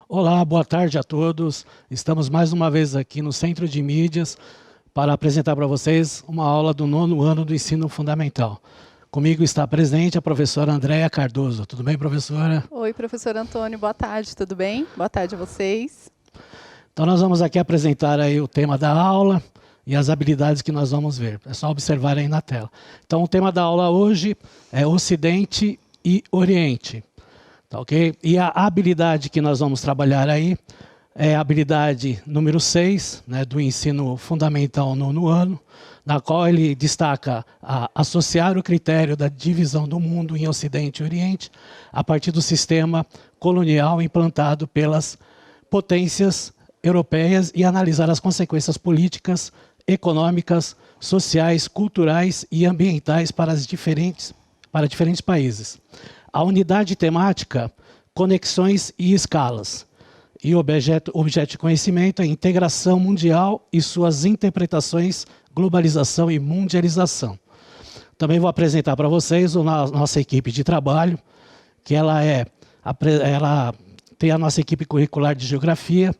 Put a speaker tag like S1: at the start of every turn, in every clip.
S1: Olá, boa tarde a todos. Estamos mais uma vez aqui no Centro de Mídias para apresentar para vocês uma aula do 9º ano do Ensino Fundamental. Comigo está presente a professora Andréia Cardoso. Tudo bem, professora?
S2: Oi, professor Antônio, boa tarde, tudo bem? Boa tarde a vocês.
S1: Então nós vamos aqui apresentar aí o tema da aula e as habilidades que nós vamos ver. É só observar aí na tela. Então o tema da aula hoje é Ocidente e Oriente. Tá, ok? E a habilidade que nós vamos trabalhar aí é a habilidade número 6, né, do ensino fundamental 9º ano, na qual ele destaca associar o critério da divisão do mundo em Ocidente e Oriente a partir do sistema colonial implantado pelas potências europeias e analisar as consequências políticas, econômicas, sociais, culturais e ambientais para diferentes países. A unidade temática, conexões e escalas. E o objeto de conhecimento é integração mundial e suas interpretações, globalização e mundialização. Também vou apresentar para vocês a nossa equipe de trabalho, que ela tem a nossa equipe curricular de geografia,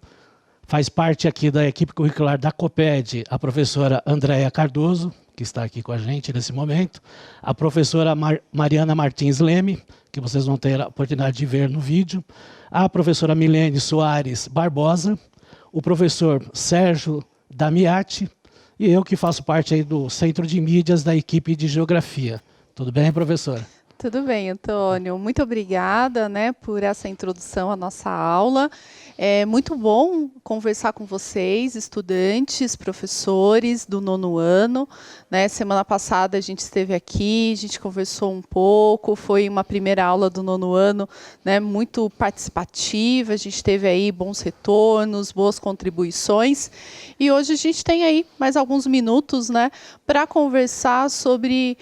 S1: faz parte aqui da equipe curricular da COPED, a professora Andréia Cardoso, que está aqui com a gente nesse momento, a professora Mariana Martins Leme, que vocês vão ter a oportunidade de ver no vídeo, a professora Milene Soares Barbosa, o professor Sérgio Damiati e eu que faço parte aí do Centro de Mídias da equipe de Geografia. Tudo bem, professora?
S2: Tudo bem, Antônio. Muito obrigada, né, por essa introdução à nossa aula. É muito bom conversar com vocês, estudantes, professores do 9º ano. Né? Semana passada a gente esteve aqui, a gente conversou um pouco, foi uma primeira aula do 9º ano, né, muito participativa, a gente teve aí bons retornos, boas contribuições. E hoje a gente tem aí mais alguns minutos, né, para conversar sobre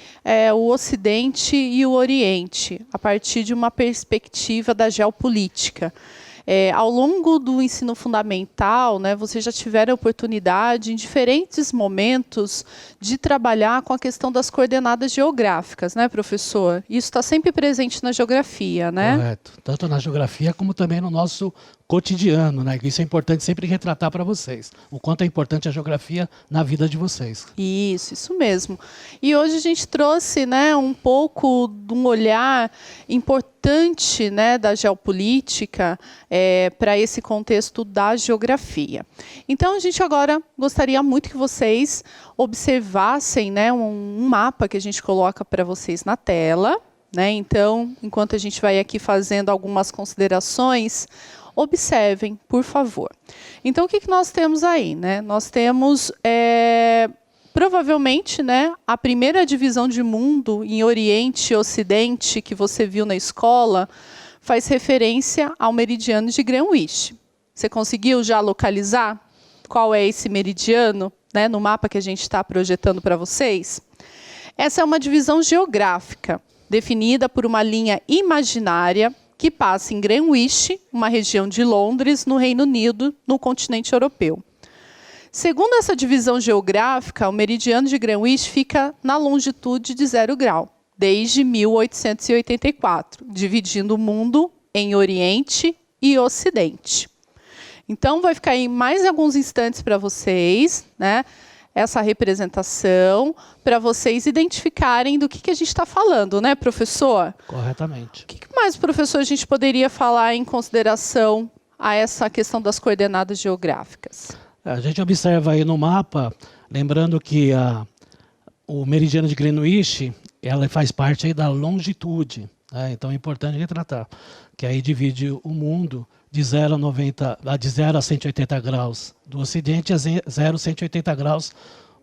S2: o Ocidente e o Oriente, a partir de uma perspectiva da geopolítica. Ao longo do ensino fundamental, né, vocês já tiveram a oportunidade, em diferentes momentos, de trabalhar com a questão das coordenadas geográficas, né, professor? Isso está sempre presente na geografia, né?
S1: Correto. Tanto na geografia como também no nosso cotidiano, né? Isso é importante sempre retratar para vocês. O quanto é importante a geografia na vida de vocês.
S2: Isso mesmo. E hoje a gente trouxe, né, um pouco de um olhar importante, né, da geopolítica para esse contexto da geografia. Então, a gente agora gostaria muito que vocês observassem, né, um mapa que a gente coloca para vocês na tela. Né? Então, enquanto a gente vai aqui fazendo algumas considerações, observem, por favor. Então, o que nós temos aí? Né? Nós temos, provavelmente, né, a primeira divisão de mundo em Oriente e Ocidente que você viu na escola faz referência ao meridiano de Greenwich. Você conseguiu já localizar qual é esse meridiano, né, no mapa que a gente está projetando para vocês? Essa é uma divisão geográfica, definida por uma linha imaginária que passa em Greenwich, uma região de Londres, no Reino Unido, no continente europeu. Segundo essa divisão geográfica, o meridiano de Greenwich fica na longitude de 0 grau, desde 1884, dividindo o mundo em Oriente e Ocidente. Então, vai ficar aí mais alguns instantes para vocês, né, essa representação, para vocês identificarem do que a gente está falando, né, professor?
S1: Corretamente.
S2: O que mais, professor, a gente poderia falar em consideração a essa questão das coordenadas geográficas?
S1: A gente observa aí no mapa, lembrando que o meridiano de Greenwich, ela faz parte aí da longitude, né? Então é importante retratar, que aí divide o mundo de 0 a 180 graus do Ocidente a 0 a 180 graus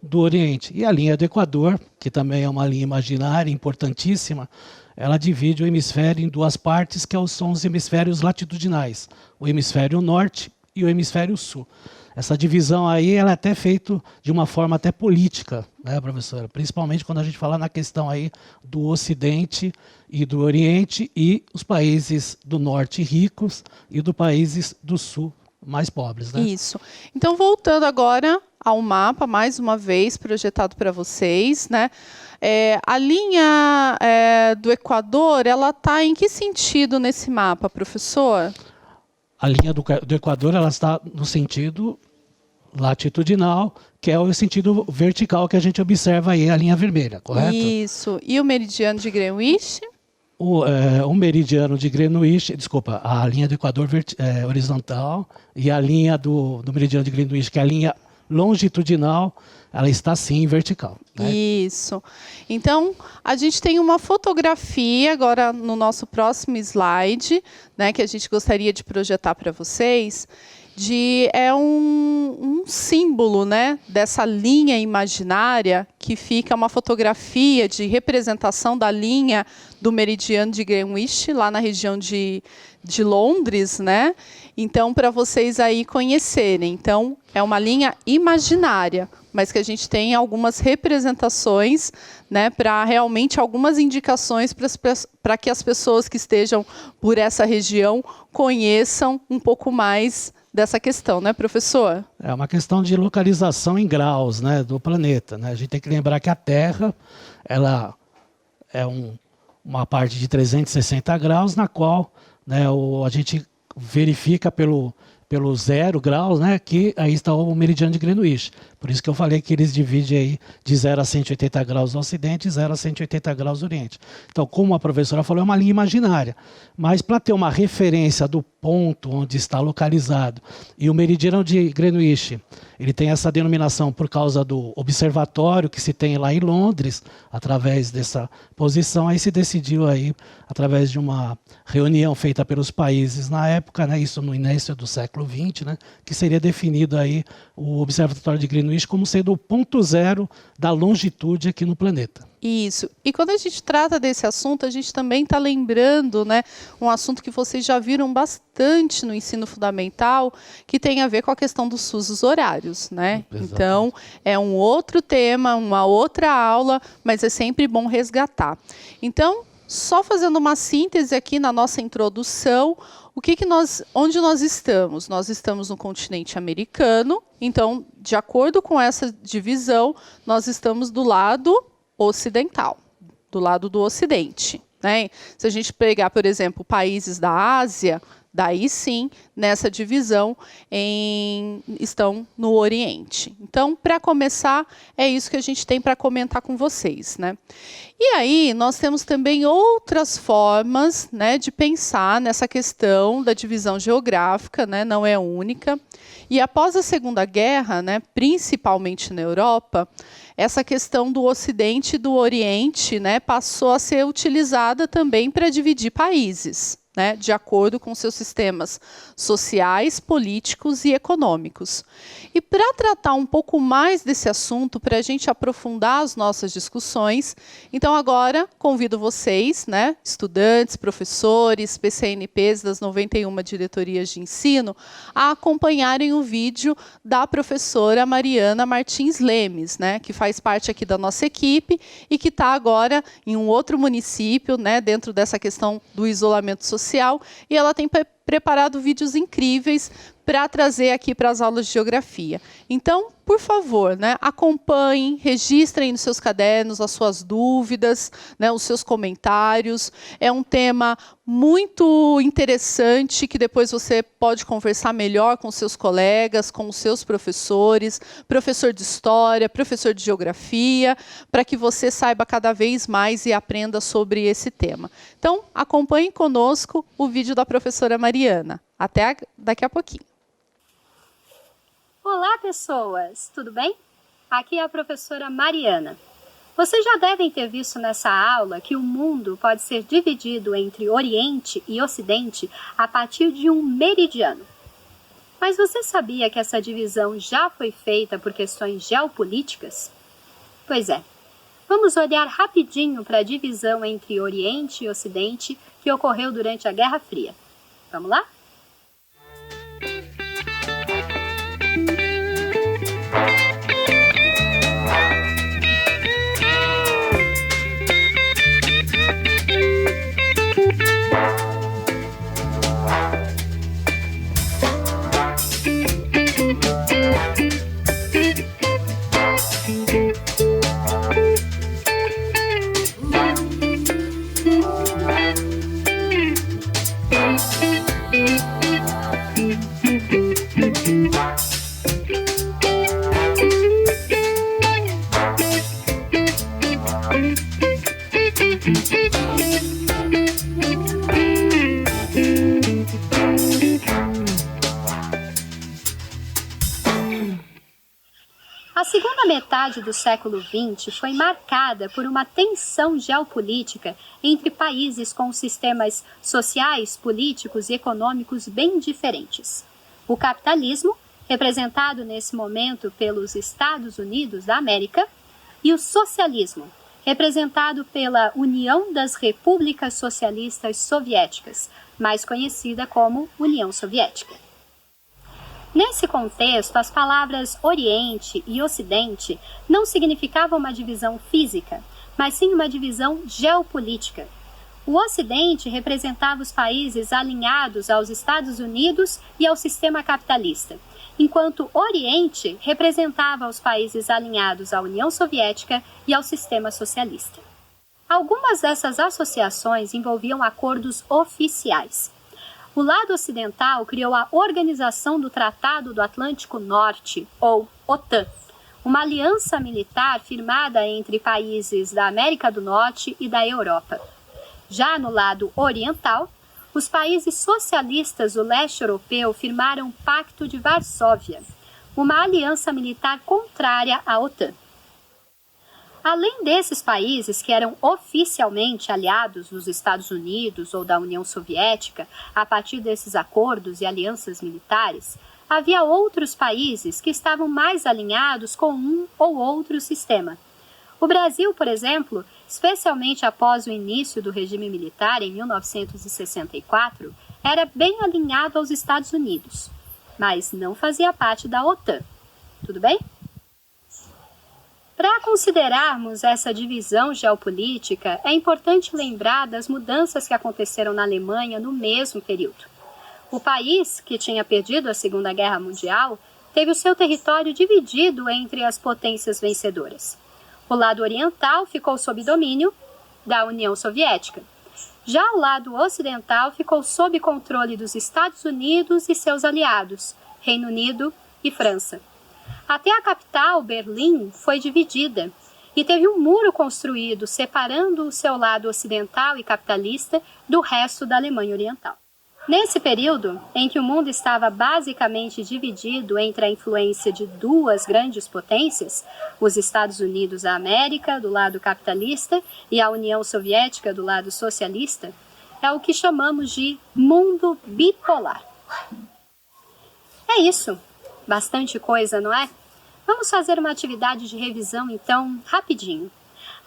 S1: do Oriente. E a linha do Equador, que também é uma linha imaginária importantíssima, ela divide o hemisfério em duas partes, que são os hemisférios latitudinais, o hemisfério norte e o hemisfério sul. Essa divisão aí ela é até feita de uma forma até política, né, professora? Principalmente quando a gente fala na questão aí do Ocidente e do Oriente e os países do Norte ricos e dos países do Sul mais pobres, né?
S2: Isso. Então, voltando agora ao mapa, mais uma vez, projetado para vocês, né? A linha do Equador, ela está em que sentido nesse mapa, professor?
S1: a linha do Equador ela está no sentido latitudinal, que é o sentido vertical que a gente observa aí, a linha vermelha, correto?
S2: Isso. E o meridiano de Greenwich?
S1: O meridiano de Greenwich, desculpa, a linha do Equador horizontal e a linha do meridiano de Greenwich, que é a linha longitudinal, ela está sim vertical. Né?
S2: Isso. Então, a gente tem uma fotografia agora no nosso próximo slide, né, que a gente gostaria de projetar para vocês. É um símbolo, né, dessa linha imaginária que fica uma fotografia de representação da linha do meridiano de Greenwich, lá na região de Londres, né? Então, para vocês aí conhecerem. Então, é uma linha imaginária, mas que a gente tem algumas representações, né, para realmente algumas indicações para que as pessoas que estejam por essa região conheçam um pouco mais dessa questão, né, professor?
S1: É uma questão de localização em graus, né, do planeta. Né? A gente tem que lembrar que a Terra ela é uma parte de 360 graus, na qual, né, a gente verifica pelo 0 graus, né, que aí está o meridiano de Greenwich. Por isso que eu falei que eles dividem aí de 0 a 180 graus no ocidente e 0 a 180 graus no oriente. Então, como a professora falou, é uma linha imaginária. Mas para ter uma referência do ponto onde está localizado, e o meridiano de Greenwich, ele tem essa denominação por causa do observatório que se tem lá em Londres, através dessa posição, aí se decidiu aí, através de uma reunião feita pelos países na época, né, isso no início do século XX, né, que seria definido aí o observatório de Greenwich como sendo o ponto zero da longitude aqui no planeta.
S2: Isso. E quando a gente trata desse assunto, a gente também está lembrando, né, um assunto que vocês já viram bastante no ensino fundamental, que tem a ver com a questão dos fusos horários, né?
S1: Exatamente.
S2: Então, é um outro tema, uma outra aula, mas é sempre bom resgatar. Então, só fazendo uma síntese aqui na nossa introdução, onde nós estamos? Nós estamos no continente americano, então, de acordo com essa divisão, nós estamos do lado ocidental, do lado do ocidente. Né? Se a gente pegar, por exemplo, países da Ásia, daí sim, nessa divisão, estão no Oriente. Então, para começar, é isso que a gente tem para comentar com vocês. Né? E aí, nós temos também outras formas, né, de pensar nessa questão da divisão geográfica, né, não é única. E após a Segunda Guerra, né, principalmente na Europa, essa questão do Ocidente e do Oriente, né, passou a ser utilizada também para dividir países, né, de acordo com seus sistemas sociais, políticos e econômicos. E para tratar um pouco mais desse assunto, para a gente aprofundar as nossas discussões, então agora convido vocês, né, estudantes, professores, PCNPs das 91 diretorias de ensino, a acompanharem o vídeo da professora Mariana Martins Lemes, né, que faz parte aqui da nossa equipe e que está agora em um outro município, né, dentro dessa questão do isolamento social, e ela tem preparado vídeos incríveis para trazer aqui para as aulas de geografia. Então, por favor, né, acompanhem, registrem nos seus cadernos as suas dúvidas, né, os seus comentários. É um tema muito interessante que depois você pode conversar melhor com seus colegas, com os seus professores, professor de história, professor de geografia, para que você saiba cada vez mais e aprenda sobre esse tema. Então, acompanhem conosco o vídeo da professora Mariana. Até daqui a pouquinho.
S3: Olá, pessoas! Tudo bem? Aqui é a professora Mariana. Vocês já devem ter visto nessa aula que o mundo pode ser dividido entre Oriente e Ocidente a partir de um meridiano. Mas você sabia que essa divisão já foi feita por questões geopolíticas? Pois é. Vamos olhar rapidinho para a divisão entre Oriente e Ocidente que ocorreu durante a Guerra Fria. Vamos lá? A segunda metade do século XX foi marcada por uma tensão geopolítica entre países com sistemas sociais, políticos e econômicos bem diferentes. O capitalismo, representado nesse momento pelos Estados Unidos da América, e o socialismo, representado pela União das Repúblicas Socialistas Soviéticas, mais conhecida como União Soviética. Nesse contexto, as palavras Oriente e Ocidente não significavam uma divisão física, mas sim uma divisão geopolítica. O Ocidente representava os países alinhados aos Estados Unidos e ao sistema capitalista, enquanto o Oriente representava os países alinhados à União Soviética e ao sistema socialista. Algumas dessas associações envolviam acordos oficiais. O lado ocidental criou a Organização do Tratado do Atlântico Norte, ou OTAN, uma aliança militar firmada entre países da América do Norte e da Europa. Já no lado oriental, os países socialistas do leste europeu firmaram o Pacto de Varsóvia, uma aliança militar contrária à OTAN. Além desses países que eram oficialmente aliados dos Estados Unidos ou da União Soviética, a partir desses acordos e alianças militares, havia outros países que estavam mais alinhados com um ou outro sistema. O Brasil, por exemplo, especialmente após o início do regime militar em 1964, era bem alinhado aos Estados Unidos, mas não fazia parte da OTAN. Tudo bem? Para considerarmos essa divisão geopolítica, é importante lembrar das mudanças que aconteceram na Alemanha no mesmo período. O país, que tinha perdido a Segunda Guerra Mundial, teve o seu território dividido entre as potências vencedoras. O lado oriental ficou sob domínio da União Soviética. Já o lado ocidental ficou sob controle dos Estados Unidos e seus aliados, Reino Unido e França. Até a capital, Berlim, foi dividida e teve um muro construído separando o seu lado ocidental e capitalista do resto da Alemanha Oriental. Nesse período, em que o mundo estava basicamente dividido entre a influência de duas grandes potências, os Estados Unidos da América, do lado capitalista, e a União Soviética, do lado socialista, é o que chamamos de mundo bipolar. É isso. Bastante coisa, não é? Vamos fazer uma atividade de revisão, então, rapidinho.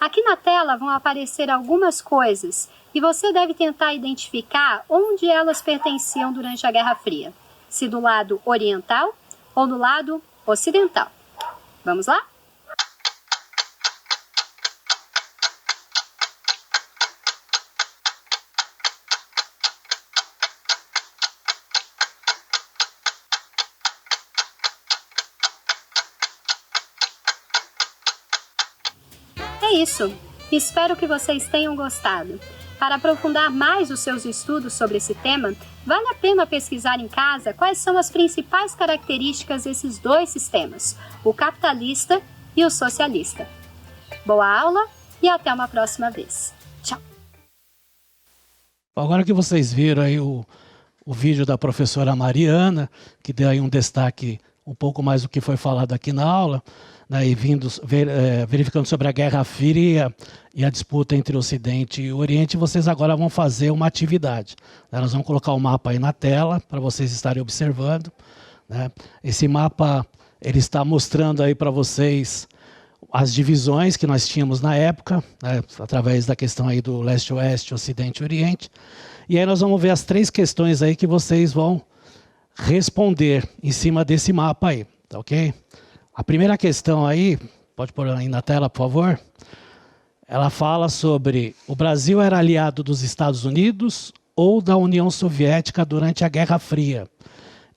S3: Aqui na tela vão aparecer algumas coisas e você deve tentar identificar onde elas pertenciam durante a Guerra Fria, se do lado oriental ou do lado ocidental. Vamos lá? É isso. Espero que vocês tenham gostado. Para aprofundar mais os seus estudos sobre esse tema, vale a pena pesquisar em casa quais são as principais características desses dois sistemas, o capitalista e o socialista. Boa aula e até uma próxima vez. Tchau!
S1: Agora que vocês viram aí o vídeo da professora Mariana, que deu aí um destaque um pouco mais do que foi falado aqui na aula, né, e verificando sobre a Guerra Fria e a disputa entre o Ocidente e o Oriente, vocês agora vão fazer uma atividade. Né? Nós vamos colocar o mapa aí na tela para vocês estarem observando. Né? Esse mapa ele está mostrando aí para vocês as divisões que nós tínhamos na época, né, através da questão aí do leste-oeste, ocidente e oriente. E aí nós vamos ver as 3 questões aí que vocês vão responder em cima desse mapa aí, tá ok? A primeira questão aí, pode pôr aí na tela, por favor. Ela fala sobre o Brasil era aliado dos Estados Unidos ou da União Soviética durante a Guerra Fria.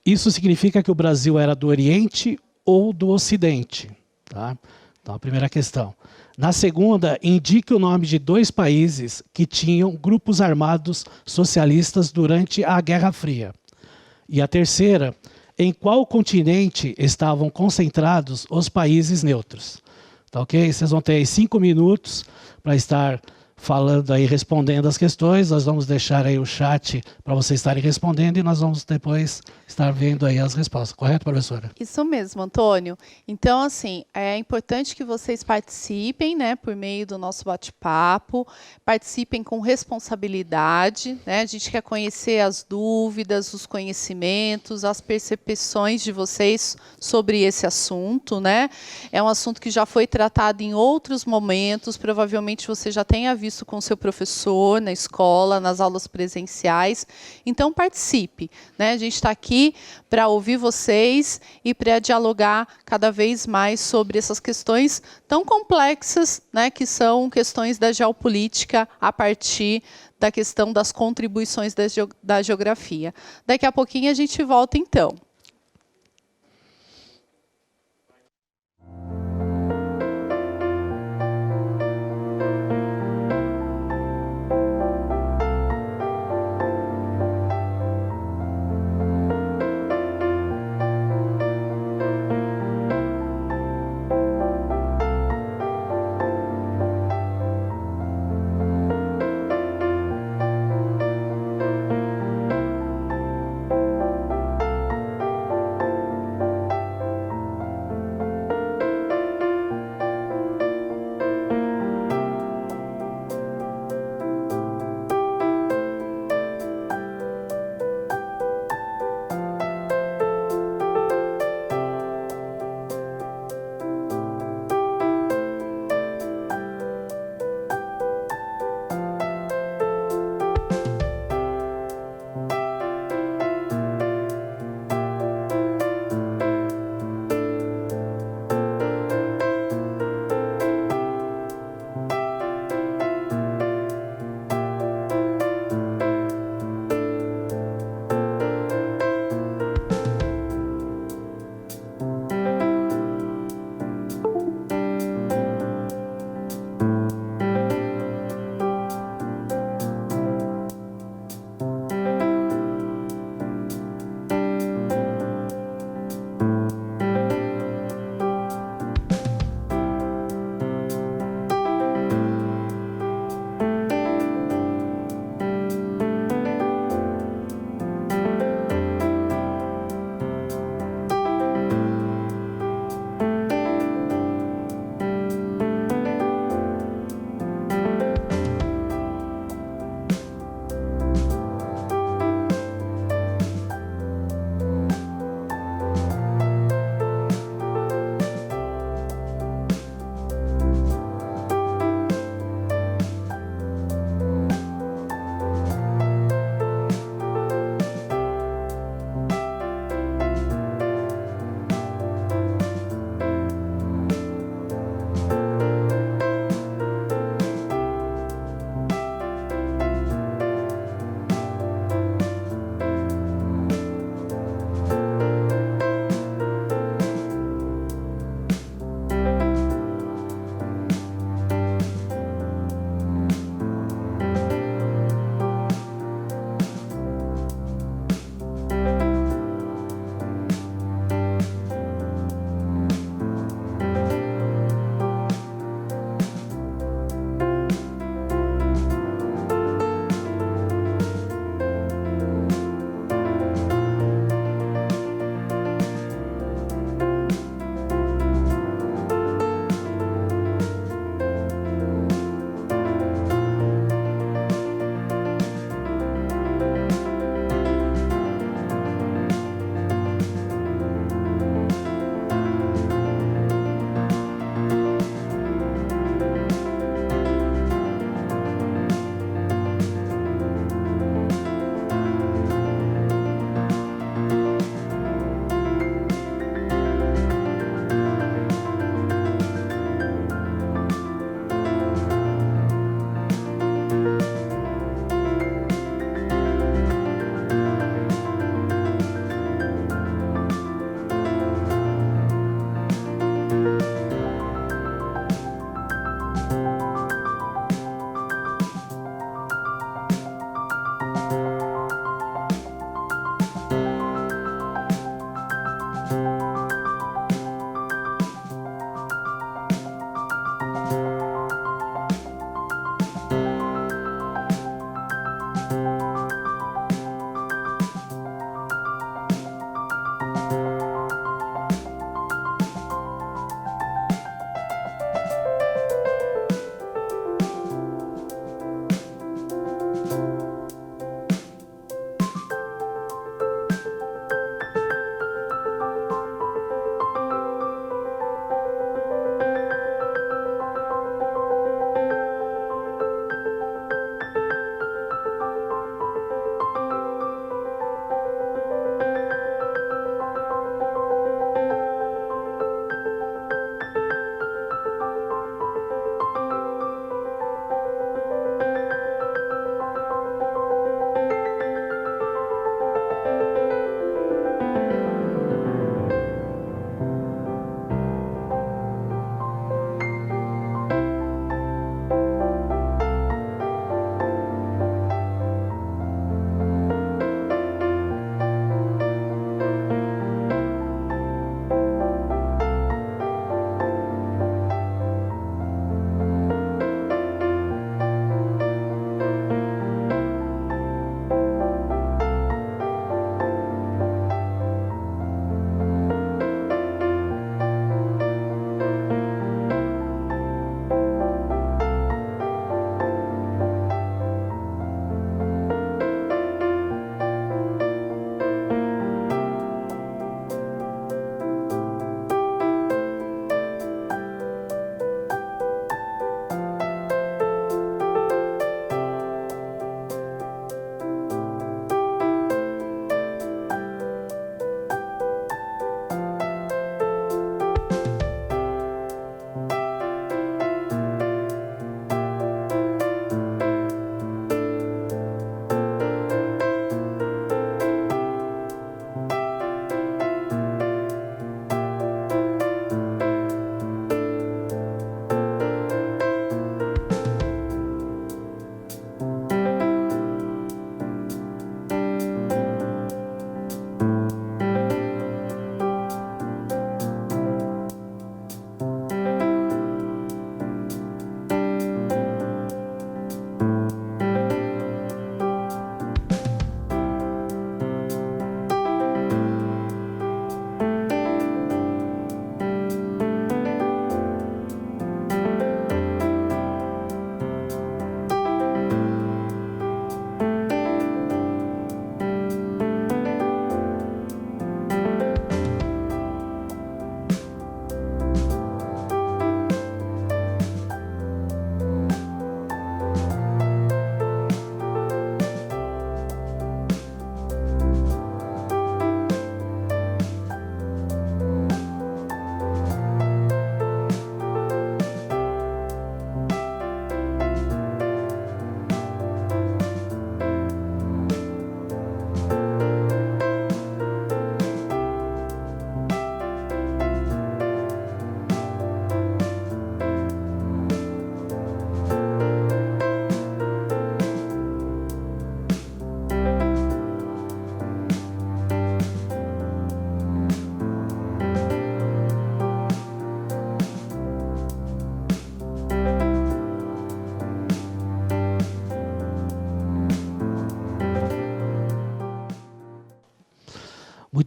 S1: Isso significa que o Brasil era do Oriente ou do Ocidente, tá? Então, a primeira questão. Na segunda, indique o nome de 2 países que tinham grupos armados socialistas durante a Guerra Fria. E a terceira, em qual continente estavam concentrados os países neutros? Tá ok? Vocês vão ter aí 5 minutos para estar falando aí, respondendo as questões. Nós vamos deixar aí o chat para vocês estarem respondendo e nós vamos depois estar vendo aí as respostas. Correto, professora?
S2: Isso mesmo, Antônio. Então, assim, é importante que vocês participem, né, por meio do nosso bate-papo, participem com responsabilidade, né? A gente quer conhecer as dúvidas, os conhecimentos, as percepções de vocês sobre esse assunto, né? É um assunto que já foi tratado em outros momentos, provavelmente você já tenha visto com seu professor na escola, nas aulas presenciais. Então, participe, né? A gente está aqui para ouvir vocês e para dialogar cada vez mais sobre essas questões tão complexas, né, que são questões da geopolítica a partir da questão das contribuições da geografia. Daqui a pouquinho a gente volta, então.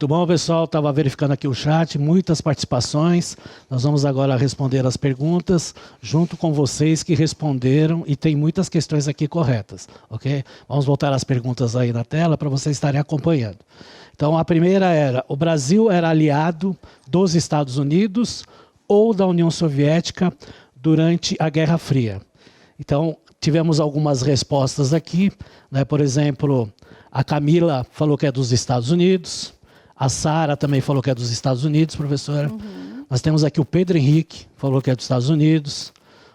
S1: Muito bom, pessoal. Estava verificando aqui o chat, muitas participações. Nós vamos agora responder as perguntas junto com vocês que responderam e tem muitas questões aqui corretas, ok? Vamos voltar às perguntas aí na tela para vocês estarem acompanhando. Então, a primeira era: o Brasil era aliado dos Estados Unidos ou da União Soviética durante a Guerra Fria? Então, tivemos algumas respostas aqui, né? Por exemplo, a Camila falou que é dos Estados Unidos. A Sara também falou que é dos Estados Unidos, professora. Nós temos aqui o Pedro Henrique, falou que é dos Estados Unidos.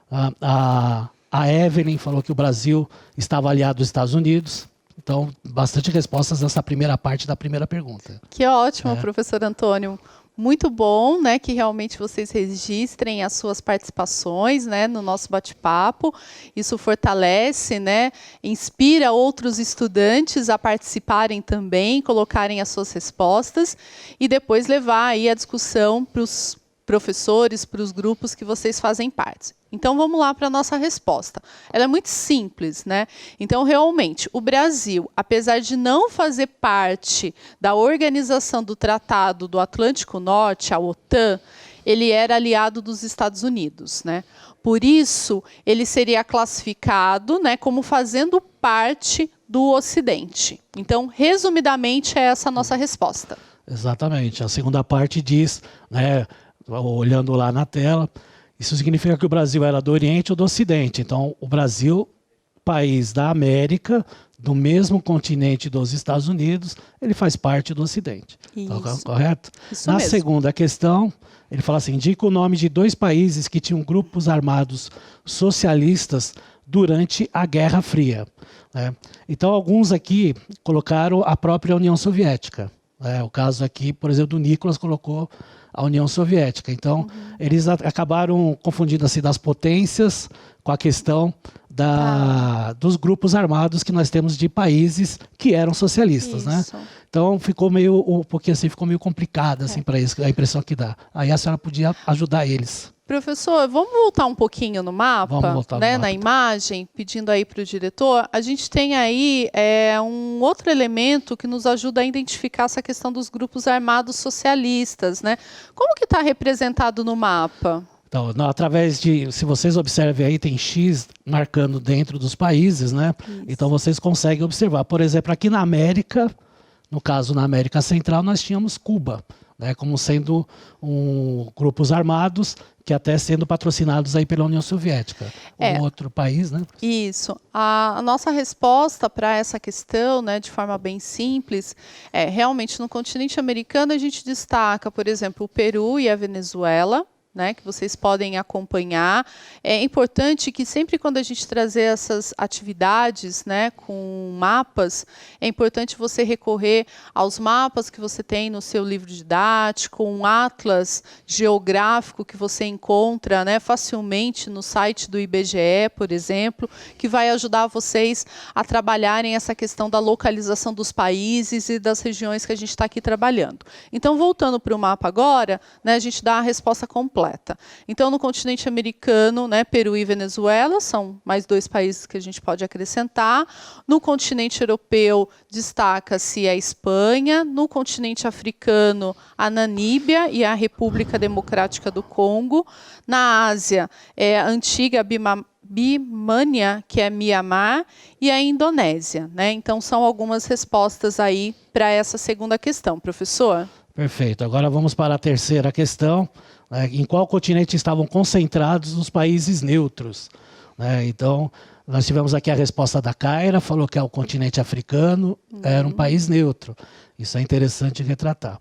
S1: A Evelyn falou que o Brasil estava aliado aos Estados Unidos. Então, bastante respostas nessa primeira parte da primeira pergunta.
S2: Que ótimo, professor Antônio. Muito bom, né, que realmente vocês registrem as suas participações, né, no nosso bate-papo. Isso fortalece, né, inspira outros estudantes a participarem também, colocarem as suas respostas e depois levar aí a discussão para os professores, para os grupos que vocês fazem parte. Então, vamos lá para a nossa resposta. Ela é muito simples, né? Então, realmente, o Brasil, apesar de não fazer parte da organização do Tratado do Atlântico Norte, a OTAN, ele era aliado dos Estados Unidos, né? Por isso, ele seria classificado, né, como fazendo parte do Ocidente. Então, resumidamente, é essa a nossa resposta.
S1: Exatamente. A segunda parte diz, né, olhando lá na tela, isso significa que o Brasil era do Oriente ou do Ocidente. Então, o Brasil, país da América, do mesmo continente dos Estados Unidos, ele faz parte do Ocidente. Então, correto?
S2: Isso
S1: Na
S2: mesmo.
S1: segunda questão, ele fala assim: indica o nome de 2 países que tinham grupos armados socialistas durante a Guerra Fria. Né? Então, alguns aqui colocaram a própria União Soviética. O caso aqui, por exemplo, do Nicolas colocou a União Soviética. Então, eles acabaram confundindo assim, das potências com a questão dos grupos armados que nós temos de países que eram socialistas, né? Então, ficou meio, um pouquinho assim, ficou meio complicado assim, para isso, a impressão que dá. Aí a senhora podia ajudar eles.
S2: Professor, vamos voltar um pouquinho no mapa,
S1: Vamos voltar no
S2: né,
S1: mapa.
S2: na imagem, pedindo aí para o diretor. A gente tem aí um outro elemento que nos ajuda a identificar essa questão dos grupos armados socialistas, né? Como que está representado no mapa?
S1: Então, através de, se vocês observem aí, tem X marcando dentro dos países, né?
S2: Isso.
S1: Então vocês conseguem observar. Por exemplo, aqui na América, no caso na América Central, nós tínhamos Cuba, né, como sendo grupos armados que até sendo patrocinados aí pela União Soviética. Um outro país, né?
S2: Isso. A nossa resposta para essa questão, né, de forma bem simples, realmente no continente americano a gente destaca, por exemplo, o Peru e a Venezuela, né, que vocês podem acompanhar. É importante que sempre quando a gente trazer essas atividades, né, com mapas, é importante você recorrer aos mapas que você tem no seu livro didático, um atlas geográfico que você encontra, né, facilmente no site do IBGE, por exemplo, que vai ajudar vocês a trabalharem essa questão da localização dos países e das regiões que a gente está aqui trabalhando. Então, voltando para o mapa agora, né, a gente dá a resposta completa. Então, no continente americano, né, Peru e Venezuela são mais 2 países que a gente pode acrescentar. No continente europeu, destaca-se a Espanha. No continente africano, a Namíbia e a República Democrática do Congo. Na Ásia, a antiga Birmania, que é Mianmar, e a Indonésia, né? Então, são algumas respostas aí para essa segunda questão, professor.
S1: Perfeito. Agora vamos para a terceira questão. Em qual continente estavam concentrados os países neutros? Então, nós tivemos aqui a resposta da Kaira, falou que é o continente africano, era um país neutro. Isso é interessante retratar.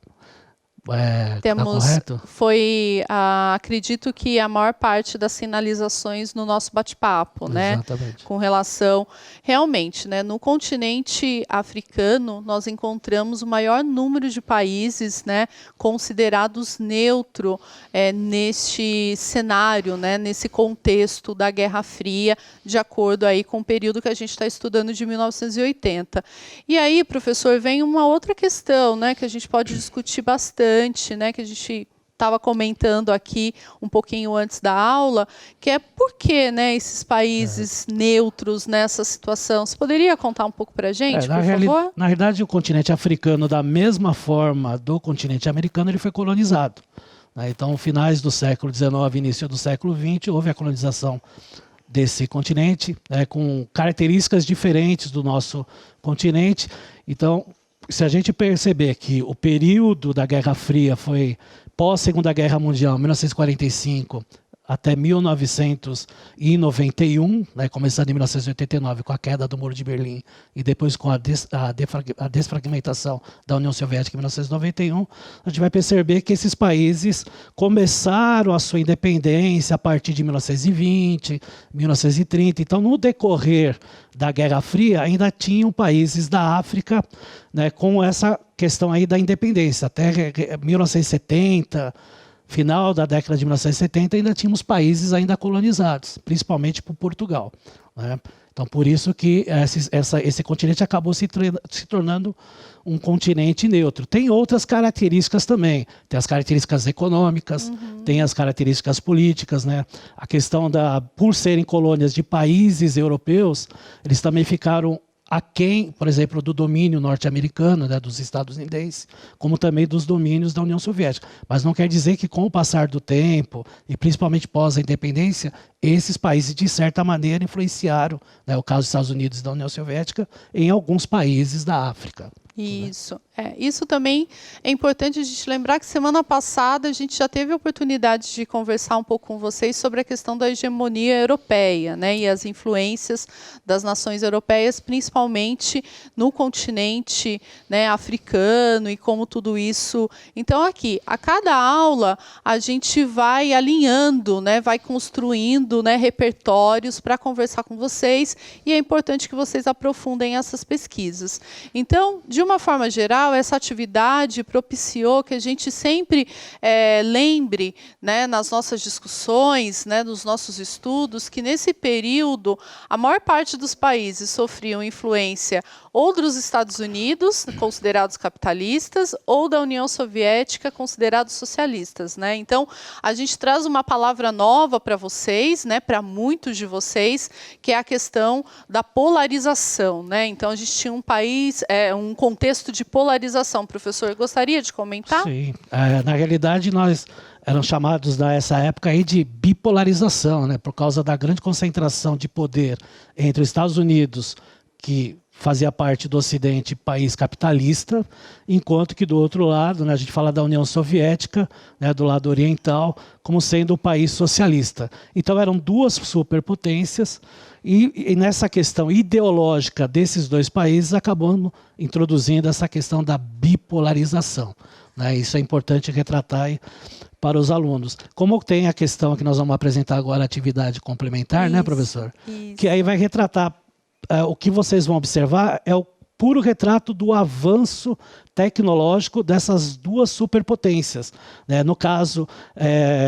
S1: Tá correto?
S2: Foi, acredito que a maior parte das sinalizações no nosso bate-papo, né?
S1: Exatamente.
S2: Com relação, realmente, né? No continente africano, nós encontramos o maior número de países, né, considerados neutro neste cenário, né, nesse contexto da Guerra Fria, de acordo aí com o período que a gente está estudando de 1980. E aí, professor, vem uma outra questão, né, que a gente pode discutir bastante, né, que a gente estava comentando aqui um pouquinho antes da aula, que é por que, né, esses países neutros nessa situação. Você poderia contar um pouco para a gente, por favor?
S1: Na realidade, o continente africano, da mesma forma do continente americano, ele foi colonizado. Né? Então, finais do século XIX, início do século XX, houve a colonização desse continente, com características diferentes do nosso continente. Então, se a gente perceber que o período da Guerra Fria foi pós-Segunda Guerra Mundial, 1945 até 1991, né, começando em 1989 com a queda do Muro de Berlim e depois com a desfragmentação da União Soviética em 1991, a gente vai perceber que esses países começaram a sua independência a partir de 1920, 1930. Então, no decorrer da Guerra Fria, ainda tinham países da África, né, com essa questão aí da independência. Até 1970, final da década de 1970, ainda tínhamos países ainda colonizados, principalmente por Portugal. Né? Então, por isso que esse continente acabou se tornando um continente neutro. Tem outras características também. Tem as características econômicas, tem as características políticas. Né? A questão por serem colônias de países europeus, eles também ficaram aquém, por exemplo, do domínio norte-americano, né, dos estadunidenses, como também dos domínios da União Soviética. Mas não quer dizer que, com o passar do tempo, e principalmente pós a independência, esses países, de certa maneira, influenciaram, né, o caso dos Estados Unidos e da União Soviética, em alguns países da África.
S2: Isso. Isso também é importante a gente lembrar que semana passada a gente já teve a oportunidade de conversar um pouco com vocês sobre a questão da hegemonia europeia, né, e as influências das nações europeias, principalmente no continente, né, africano, e como tudo isso. Então, aqui, a cada aula, a gente vai alinhando, né, vai construindo, né, repertórios para conversar com vocês, e é importante que vocês aprofundem essas pesquisas. Então, de uma forma geral, essa atividade propiciou que a gente sempre lembre, né, nas nossas discussões, né, nos nossos estudos, que nesse período a maior parte dos países sofriam influência ou dos Estados Unidos, considerados capitalistas, ou da União Soviética, considerados socialistas. Né? Então, a gente traz uma palavra nova para vocês, né, para muitos de vocês, que é a questão da polarização. Né? Então, a gente tinha um país, um contexto de polarização. Professor, gostaria de comentar?
S1: Sim. Na realidade, nós éramos chamados nessa época aí de bipolarização, né, por causa da grande concentração de poder entre os Estados Unidos, que fazia parte do Ocidente, país capitalista, enquanto que do outro lado, né, a gente fala da União Soviética, né, do lado oriental, como sendo um país socialista. Então eram duas superpotências, e nessa questão ideológica desses dois países acabamos introduzindo essa questão da bipolarização. Né? Isso é importante retratar aí para os alunos. Como tem a questão que nós vamos apresentar agora, a atividade complementar, né, professor?
S2: Isso.
S1: Que aí vai retratar. O que vocês vão observar é o puro retrato do avanço tecnológico dessas duas superpotências. Né? No caso,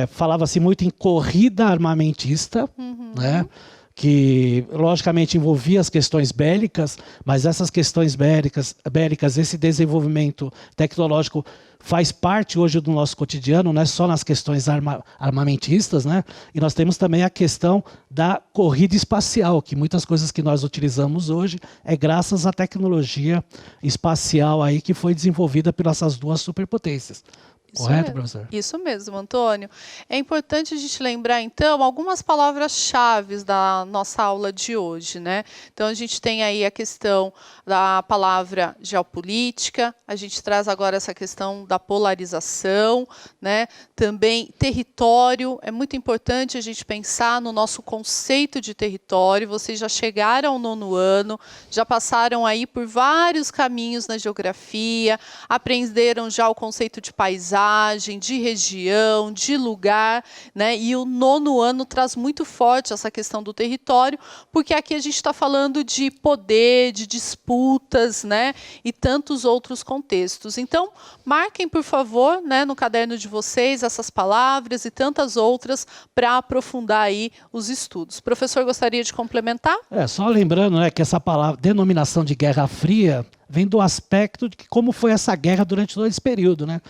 S1: falava-se muito em corrida armamentista, né? Que logicamente envolvia as questões bélicas, mas essas questões bélicas, esse desenvolvimento tecnológico faz parte hoje do nosso cotidiano, não é só nas questões armamentistas, né? E nós temos também a questão da corrida espacial, que muitas coisas que nós utilizamos hoje é graças à tecnologia espacial aí que foi desenvolvida por essas duas superpotências. Correto, professor?
S2: Isso mesmo, Antônio. É importante a gente lembrar, então, algumas palavras-chave da nossa aula de hoje. Né? Então, a gente tem aí a questão da palavra geopolítica, a gente traz agora essa questão da polarização, né? Também território. É muito importante a gente pensar no nosso conceito de território. Vocês já chegaram ao 9º ano, já passaram aí por vários caminhos na geografia, aprenderam já o conceito de paisagem, de região, de lugar, né? E o 9º ano traz muito forte essa questão do território, porque aqui a gente está falando de poder, de disputas, né? E tantos outros contextos. Então, marquem, por favor, né, no caderno de vocês essas palavras e tantas outras para aprofundar aí os estudos. Professor, gostaria de complementar?
S1: Só lembrando, né, que essa palavra, denominação de Guerra Fria, vem do aspecto de como foi essa guerra durante todo esse período, né?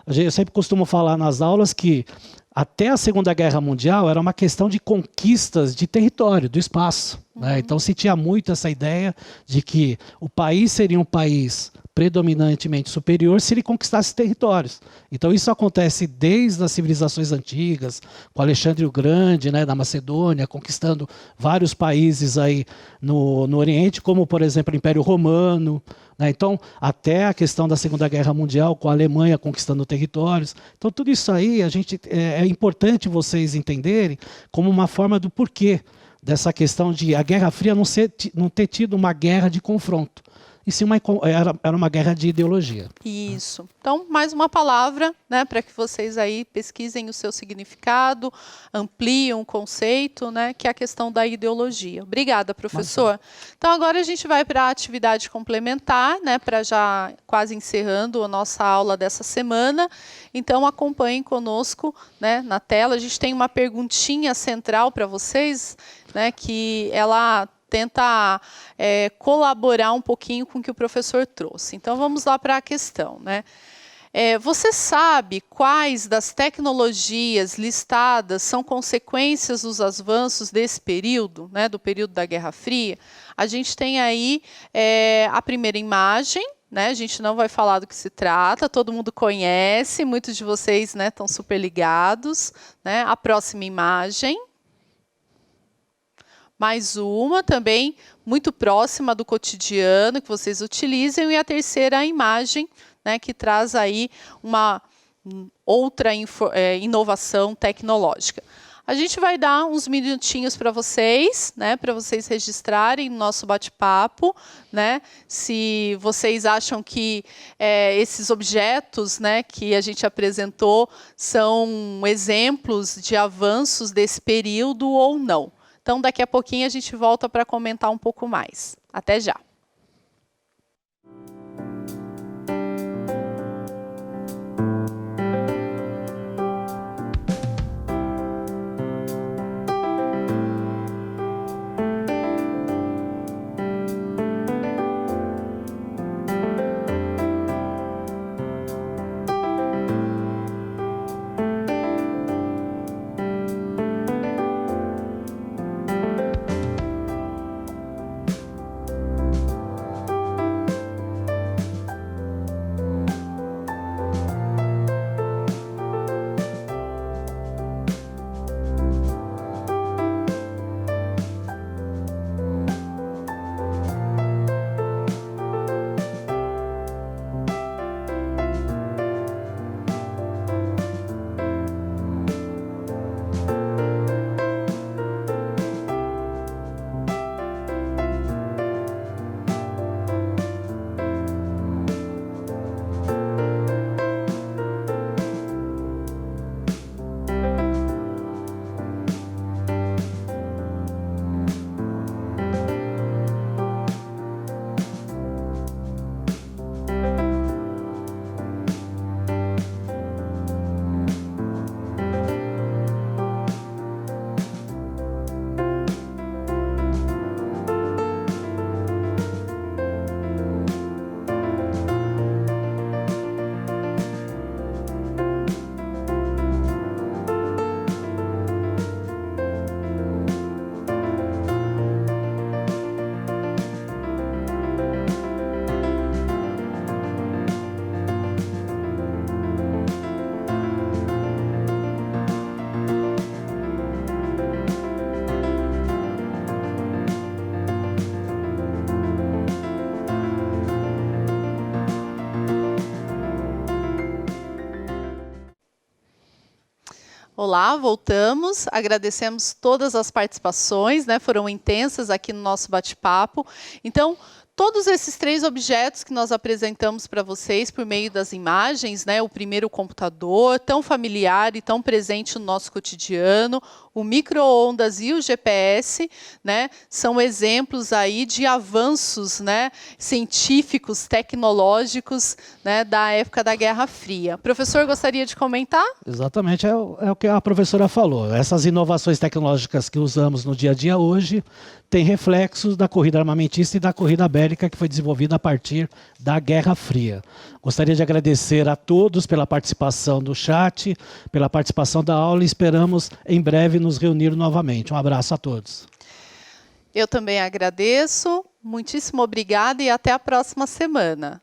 S1: Eu sempre costumo falar nas aulas que até a Segunda Guerra Mundial era uma questão de conquistas de território, do espaço, né? Então se tinha muito essa ideia de que o país seria um país predominantemente superior se ele conquistasse territórios. Então isso acontece desde as civilizações antigas, com Alexandre o Grande, né, da Macedônia, conquistando vários países aí no Oriente, como por exemplo o Império Romano, né? Então até a questão da Segunda Guerra Mundial, com a Alemanha conquistando territórios. Então tudo isso aí é importante vocês entenderem como uma forma do porquê dessa questão de a Guerra Fria não ter tido uma guerra de confronto. E sim era uma guerra de ideologia.
S2: Isso. Então, mais uma palavra, né, para que vocês aí pesquisem o seu significado, ampliem o conceito, né, que é a questão da ideologia. Obrigada, professor. Então, agora a gente vai para a atividade complementar, né, para já quase encerrando a nossa aula dessa semana. Então, acompanhem conosco, né, na tela. A gente tem uma perguntinha central para vocês, né, que ela tenta colaborar um pouquinho com o que o professor trouxe. Então, vamos lá para a questão, né? Você sabe quais das tecnologias listadas são consequências dos avanços desse período, né, do período da Guerra Fria? A gente tem aí a primeira imagem, né? A gente não vai falar do que se trata, todo mundo conhece, muitos de vocês, né, estão super ligados, né? A próxima imagem. Mais uma também muito próxima do cotidiano que vocês utilizam, e a terceira imagem, né, que traz aí uma outra inovação tecnológica. A gente vai dar uns minutinhos para vocês, né, para vocês registrarem no nosso bate-papo, né, se vocês acham que esses objetos, né, que a gente apresentou são exemplos de avanços desse período ou não. Então, daqui a pouquinho a gente volta para comentar um pouco mais. Até já! Olá, voltamos. Agradecemos todas as participações, né? Foram intensas aqui no nosso bate-papo. Então, todos esses 3 objetos que nós apresentamos para vocês por meio das imagens, né? O primeiro, o computador, tão familiar e tão presente no nosso cotidiano, o micro-ondas e o GPS, né? São exemplos aí de avanços, né, científicos, tecnológicos, né, da época da Guerra Fria. Professor, gostaria de comentar?
S1: Exatamente, é o que a professora falou. Essas inovações tecnológicas que usamos no dia a dia hoje têm reflexos da corrida armamentista e da corrida bélica numérica que foi desenvolvida a partir da Guerra Fria. Gostaria de agradecer a todos pela participação do chat, pela participação da aula e esperamos em breve nos reunir novamente. Um abraço a todos.
S2: Eu também agradeço, muitíssimo obrigada e até a próxima semana.